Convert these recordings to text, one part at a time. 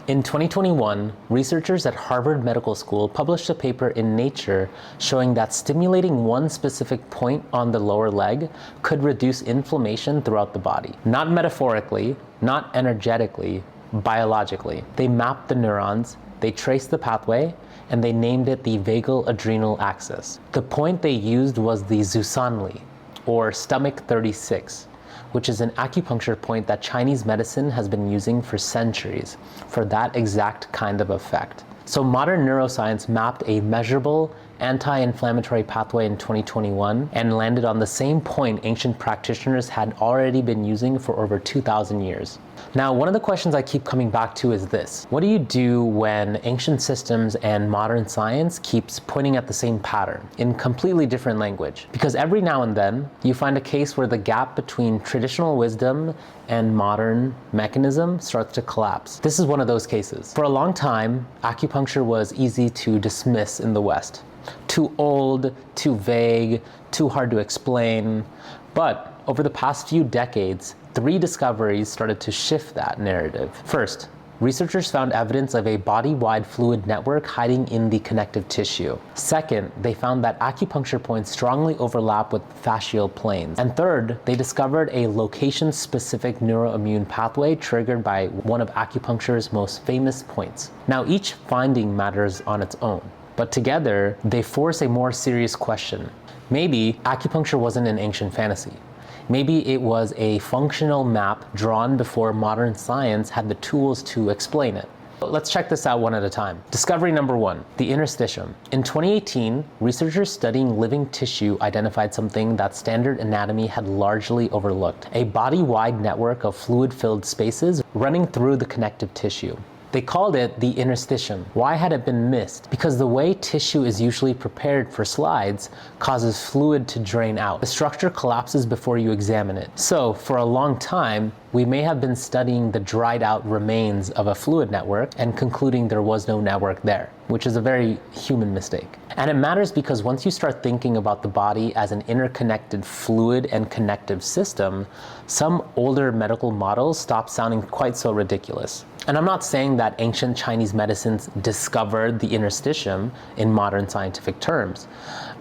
In 2021, researchers at Harvard Medical School published a paper in Nature showing that stimulating one specific point on the lower leg could reduce inflammation throughout the body. Not metaphorically, not energetically, biologically. They mapped the neurons, they traced the pathway, and they named it the vagal-adrenal axis. The point they used was the Zusanli, or stomach 36, which is an acupuncture point that Chinese medicine has been using for centuries for that exact kind of effect. So modern neuroscience mapped a measurable anti-inflammatory pathway in 2021 and landed on the same point ancient practitioners had already been using for over 2,000 years. Now, one of the questions I keep coming back to is this: what do you do when ancient systems and modern science keeps pointing at the same pattern in completely different language? Because every now and then you find a case where the gap between traditional wisdom and modern mechanism starts to collapse. This is one of those cases. For a long time, acupuncture was easy to dismiss in the West. Too old, too vague, too hard to explain. But over the past few decades, 3 discoveries started to shift that narrative. First, researchers found evidence of a body-wide fluid network hiding in the connective tissue. Second, they found that acupuncture points strongly overlap with fascial planes. And third, they discovered a location-specific neuroimmune pathway triggered by one of acupuncture's most famous points. Now, each finding matters on its own, but together, they force a more serious question. Maybe acupuncture wasn't an ancient fantasy. Maybe it was a functional map drawn before modern science had the tools to explain it. Let's check this out one at a time. Discovery number 1, the interstitium. In 2018, researchers studying living tissue identified something that standard anatomy had largely overlooked: a body-wide network of fluid-filled spaces running through the connective tissue. They called it the interstitium. Why had it been missed? Because the way tissue is usually prepared for slides causes fluid to drain out. The structure collapses before you examine it. So for a long time, we may have been studying the dried out remains of a fluid network and concluding there was no network there, which is a very human mistake. And it matters because once you start thinking about the body as an interconnected fluid and connective system, some older medical models stop sounding quite so ridiculous. And I'm not saying that ancient Chinese medicines discovered the interstitium in modern scientific terms.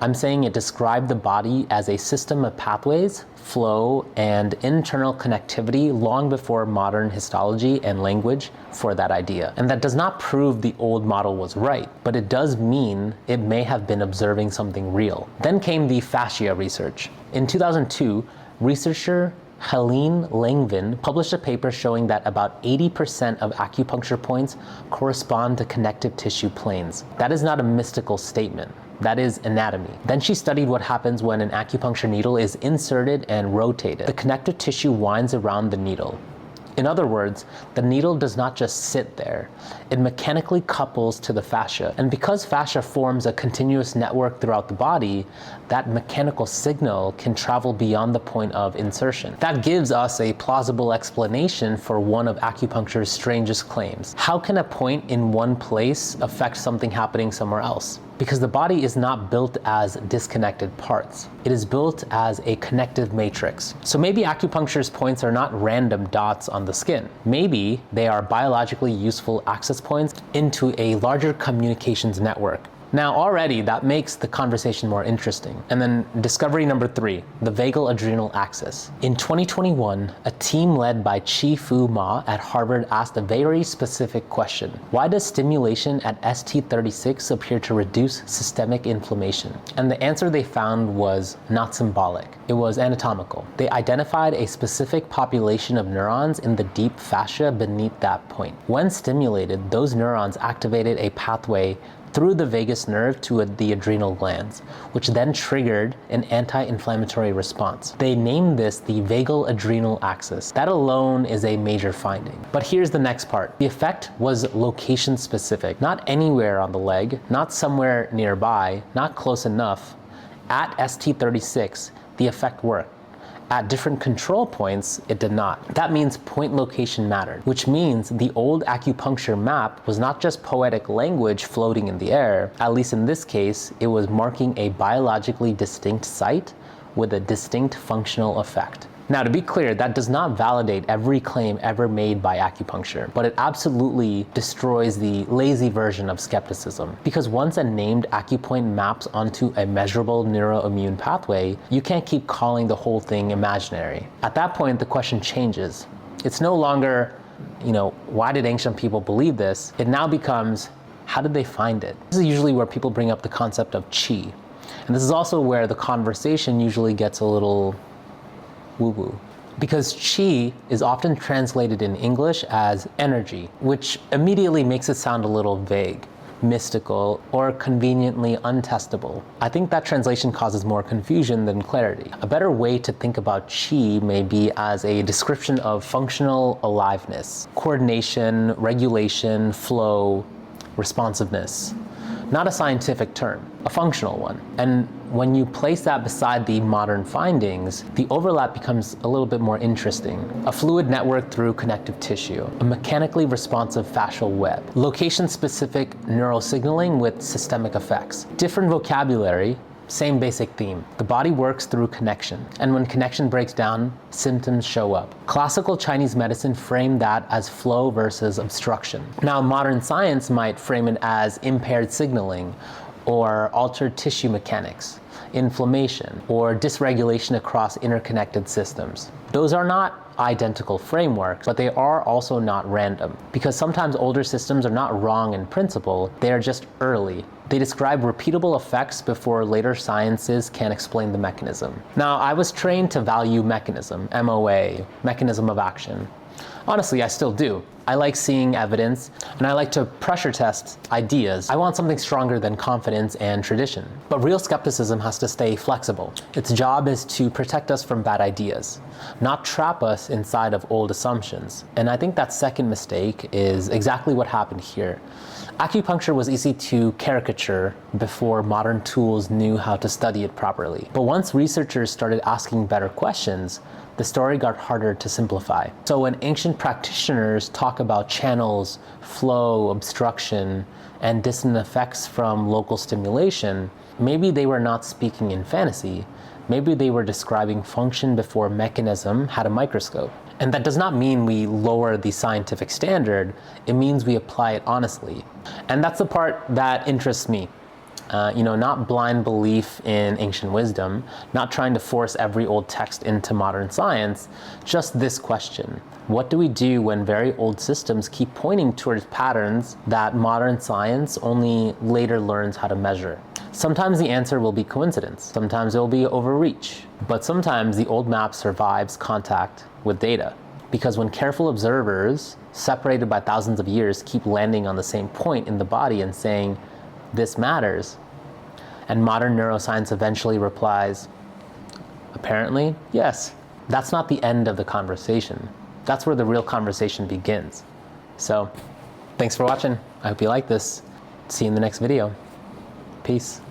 I'm saying it described the body as a system of pathways, flow, and internal connectivity long before modern histology and language for that idea. And that does not prove the old model was right, but it does mean it may have been observing something real. Then came the fascia research. In 2002, researcher Helene Langevin published a paper showing that about 80% of acupuncture points correspond to connective tissue planes. That is not a mystical statement. That is anatomy. Then she studied what happens when an acupuncture needle is inserted and rotated. The connective tissue winds around the needle. In other words, the needle does not just sit there. It mechanically couples to the fascia. And because fascia forms a continuous network throughout the body, that mechanical signal can travel beyond the point of insertion. That gives us a plausible explanation for one of acupuncture's strangest claims. How can a point in one place affect something happening somewhere else? Because the body is not built as disconnected parts. It is built as a connective matrix. So maybe acupuncture's points are not random dots on the skin. Maybe they are biologically useful access points into a larger communications network. Now already that makes the conversation more interesting. And then discovery number 3, the vagal-adrenal axis. In 2021, a team led by Chi-Fu Ma at Harvard asked a very specific question. Why does stimulation at ST36 appear to reduce systemic inflammation? And the answer they found was not symbolic. It was anatomical. They identified a specific population of neurons in the deep fascia beneath that point. When stimulated, those neurons activated a pathway through the vagus nerve to the adrenal glands, which then triggered an anti-inflammatory response. They named this the vagal-adrenal axis. That alone is a major finding. But here's the next part. The effect was location-specific, not anywhere on the leg, not somewhere nearby, not close enough. At ST36, the effect worked. At different control points, it did not. That means point location mattered, which means the old acupuncture map was not just poetic language floating in the air. At least in this case, it was marking a biologically distinct site with a distinct functional effect. Now, to be clear, that does not validate every claim ever made by acupuncture, but it absolutely destroys the lazy version of skepticism. Because once a named acupoint maps onto a measurable neuroimmune pathway, you can't keep calling the whole thing imaginary. At that point, the question changes. It's no longer, why did ancient people believe this? It now becomes, how did they find it? This is usually where people bring up the concept of qi. And this is also where the conversation usually gets a little woo-woo. Because qi is often translated in English as energy, which immediately makes it sound a little vague, mystical, or conveniently untestable. I think that translation causes more confusion than clarity. A better way to think about qi may be as a description of functional aliveness, coordination, regulation, flow, responsiveness. Not a scientific term, a functional one. And when you place that beside the modern findings, the overlap becomes a little bit more interesting. A fluid network through connective tissue, a mechanically responsive fascial web, location-specific neural signaling with systemic effects, different vocabulary, same basic theme. The body works through connection, and when connection breaks down, symptoms show up. Classical Chinese medicine framed that as flow versus obstruction. Now, modern science might frame it as impaired signaling, or altered tissue mechanics, inflammation, or dysregulation across interconnected systems. Those are not identical frameworks, but they are also not random, because sometimes older systems are not wrong in principle, they are just early. They describe repeatable effects before later sciences can explain the mechanism. Now, I was trained to value mechanism, MOA, mechanism of action. Honestly, I still do. I like seeing evidence, and I like to pressure test ideas. I want something stronger than confidence and tradition. But real skepticism has to stay flexible. Its job is to protect us from bad ideas, not trap us inside of old assumptions. And I think that second mistake is exactly what happened here. Acupuncture was easy to caricature before modern tools knew how to study it properly. But once researchers started asking better questions, the story got harder to simplify. So when ancient practitioners talk about channels, flow, obstruction, and distant effects from local stimulation, maybe they were not speaking in fantasy. Maybe they were describing function before mechanism had a microscope. And that does not mean we lower the scientific standard, it means we apply it honestly. And that's the part that interests me. Not blind belief in ancient wisdom, not trying to force every old text into modern science, just this question. What do we do when very old systems keep pointing towards patterns that modern science only later learns how to measure? Sometimes the answer will be coincidence, sometimes it will be overreach, but sometimes the old map survives contact with data. Because when careful observers, separated by thousands of years, keep landing on the same point in the body and saying, this matters, and modern neuroscience eventually replies, apparently, yes. That's not the end of the conversation. That's where the real conversation begins. So, thanks for watching. I hope you like this. See you in the next video. Peace.